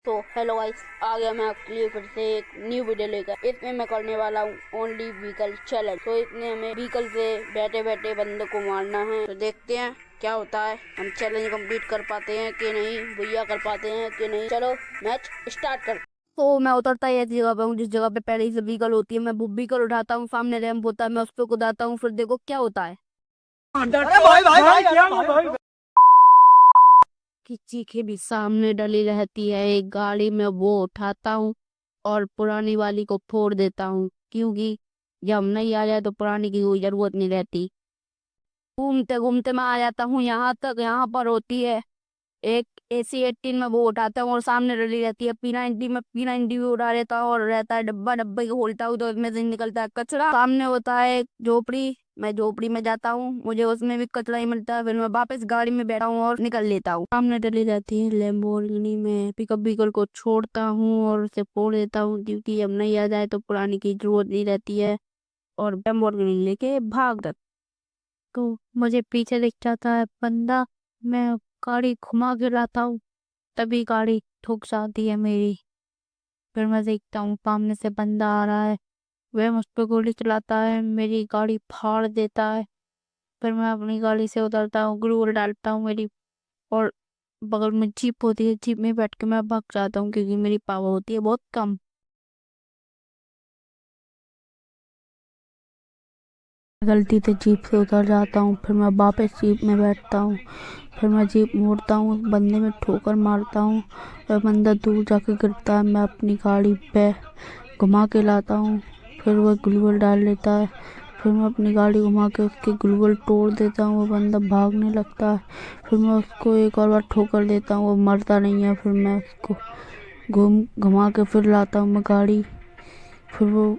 तो hello guys, आ गया मैं आपके लिए फिर से एक न्यू वीडियो लेकर। इसमें मैं करने वाला हूँ ओनली व्हीकल चैलेंज। तो इसमें हमें व्हीकल से बैठे बैठे बंदे को मारना है। तो देखते हैं क्या होता है, हम चैलेंज कंप्लीट कर पाते हैं कि नहीं, भैया कर पाते हैं कि नहीं। चलो मैच स्टार्ट कर। तो मैं उतरता ही ऐसी जगह पे हूँ जिस जगह पे पहले ही से व्हीकल होती है। मैं वो व्हीकल उठाता हूँ, सामने रैंप होता है, मैं उस पर कुदाता हूँ। फिर देखो क्या होता है। की चीखें भी सामने डली रहती है। एक गाड़ी में वो उठाता हूँ और पुरानी वाली को फोड़ देता हूँ, क्योंकि जब नई आ जाए तो पुरानी की कोई जरूरत नहीं रहती। घूमते घूमते मैं आ जाता हूँ यहाँ तक। यहाँ पर होती है एक AC-18 में वो उठाता हूँ और सामने डली रहती है P90 में। P90 भी उड़ा लेता हूँ और रहता है डब्बा। डब्बे को खोलता हूँ तो उसमें से निकलता है कचरा। सामने होता है एक झोपड़ी, मैं झोपड़ी में जाता हूँ, मुझे उसमें भी कचरा ही मिलता है। फिर मैं वापस गाड़ी में बैठा हूँ और निकल लेता हूँ। सामने डली रहती है लैम्बोर्गिनी में। पिकअप व्हीकल को छोड़ता हूँ और उसे फोड़ देता हूँ, क्योंकि अब नहीं आ जाए तो पुरानी की जरूरत नहीं रहती है। और लैम्बोर्गिनी लेके भाग जाता। तो मुझे पीछे दिख जाता है बंदा, मैं गाड़ी घुमा के लाता हूँ, तभी गाड़ी ठुक जाती है मेरी। फिर मैं देखता हूँ सामने से बंदा आ रहा है, वह मुझ पर गोली चलाता है, मेरी गाड़ी फाड़ देता है। फिर मैं अपनी गाड़ी से उतरता हूँ, ग्लूअल डालता हूँ मेरी, और बगल में जीप होती है, जीप में बैठ के मैं भाग जाता हूँ, क्योंकि मेरी पावर होती है बहुत कम। गलती से जीप से उतर जाता हूँ, फिर मैं वापस जीप में बैठता हूँ। फिर मैं जीप मोड़ता हूँ, उस बंदे में ठोकर मारता हूँ, वह बंदा दूर जाके गिरता है। मैं अपनी गाड़ी पे घुमा के लाता हूँ, फिर वह ग्लूअल डाल लेता है। फिर मैं अपनी गाड़ी घुमा के उसके ग्लूअल तोड़ देता हूँ, वो बंदा भागने लगता है। फिर मैं उसको एक और बार ठोकर देता हूँ, वो मरता नहीं है। फिर मैं उसको घुमा के फिर लाता हूँ मैं गाड़ी, फिर वो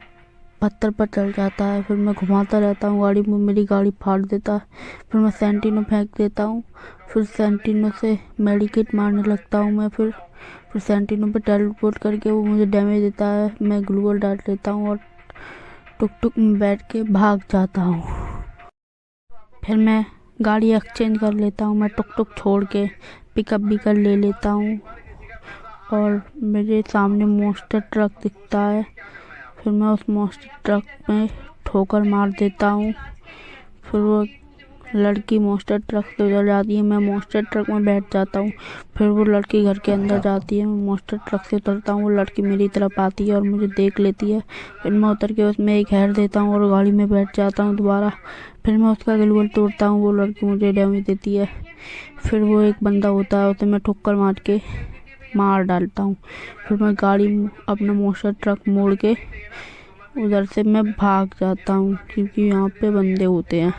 पत्थर पर चल जाता है। फिर मैं घुमाता रहता हूँ गाड़ी में, मेरी गाड़ी फाड़ देता है। फिर मैं सेंटिनो फेंक देता हूँ, फिर सेंटिनो से मेडिकेट मारने लगता हूँ मैं। फिर सेंटिनो पे टेलीपोर्ट करके वो मुझे डैमेज देता है। मैं ग्लूअल डाल लेता हूँ और टुक टुक में बैठ के भाग जाता हूँ। फिर मैं गाड़ी एक्सचेंज कर लेता हूँ, मैं टुक टुक छोड़ के पिकअप भी कर ले लेता हूँ। और मेरे सामने मॉन्स्टर ट्रक दिखता है, फिर मैं उस मॉन्स्टर ट्रक में ठोकर मार देता हूँ। फिर वो लड़की मॉन्स्टर ट्रक से उतर जाती है, मैं मॉन्स्टर ट्रक में बैठ जाता हूँ। फिर वो लड़की घर के अंदर जाती है, मैं मॉन्स्टर ट्रक से उतरता हूँ, वो लड़की मेरी तरफ आती है और मुझे देख लेती है। फिर मैं उतर के उसमें एक हेड देता हूँ और गाड़ी में बैठ जाता हूँ दोबारा। फिर मैं उसका ग्लूअल तोड़ता हूँ, वो लड़की मुझे डैमेज देती है। फिर वो एक बंदा होता है, उसे मैं ठोकर मार के मार डालता हूँ। फिर मैं गाड़ी अपना मॉन्स्टर ट्रक मोड़ के उधर से मैं भाग जाता हूँ, क्योंकि यहाँ पे बंदे होते हैं।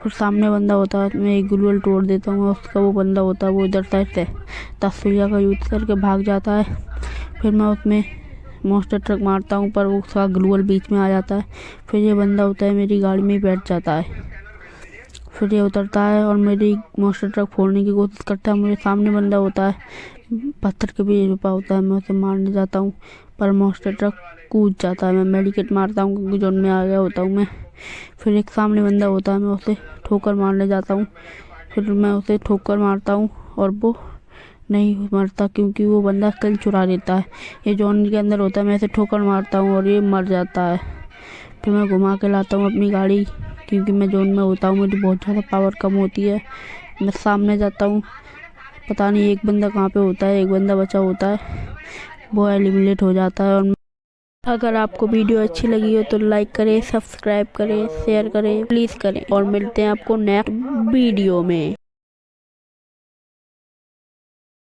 फिर सामने बंदा होता है, मैं एक ग्लूअल तोड़ देता हूँ, उसका वो बंदा होता है, वो इधर साइड से तसुइया का यूज करके भाग जाता है। फिर मैं उसमें मॉन्स्टर ट्रक मारता हूँ, पर वो उसका ग्लूअल बीच में आ जाता है। फिर ये बंदा होता है, मेरी गाड़ी में बैठ जाता है। फिर ये उतरता है और मेरी मॉन्स्टर ट्रक फोड़ने की कोशिश करता है। मेरे सामने बंदा होता है, पत्थर के बीच रुपा होता है, मैं उसे मारने जाता हूँ, पर मॉन्स्टर ट्रक कूद जाता है। मैं मेडिकेट मारता हूँ, क्योंकि जोन में आ गया होता हूँ मैं। फिर एक सामने बंदा होता है, मैं उसे ठोकर मारने जाता हूँ। फिर मैं उसे ठोकर मारता हूँ और वो नहीं मरता, क्योंकि वो बंदा किल चुरा लेता है। ये जोन के अंदर होता है, मैं इसे ठोकर मारता हूँ और ये मर जाता है। फिर मैं घुमा के लाता हूँ अपनी गाड़ी, क्योंकि मैं जोन में होता हूँ, मेरी बहुत ज़्यादा पावर कम होती है। मैं सामने जाता हूँ, पता नहीं एक बंदा कहाँ पे होता है, एक बंदा बचा होता है, वो एलिमिनेट हो जाता है। और अगर आपको वीडियो अच्छी लगी हो तो लाइक करें, सब्सक्राइब करें, शेयर करें, प्लीज़ करें। और मिलते हैं आपको नेक्स्ट वीडियो में।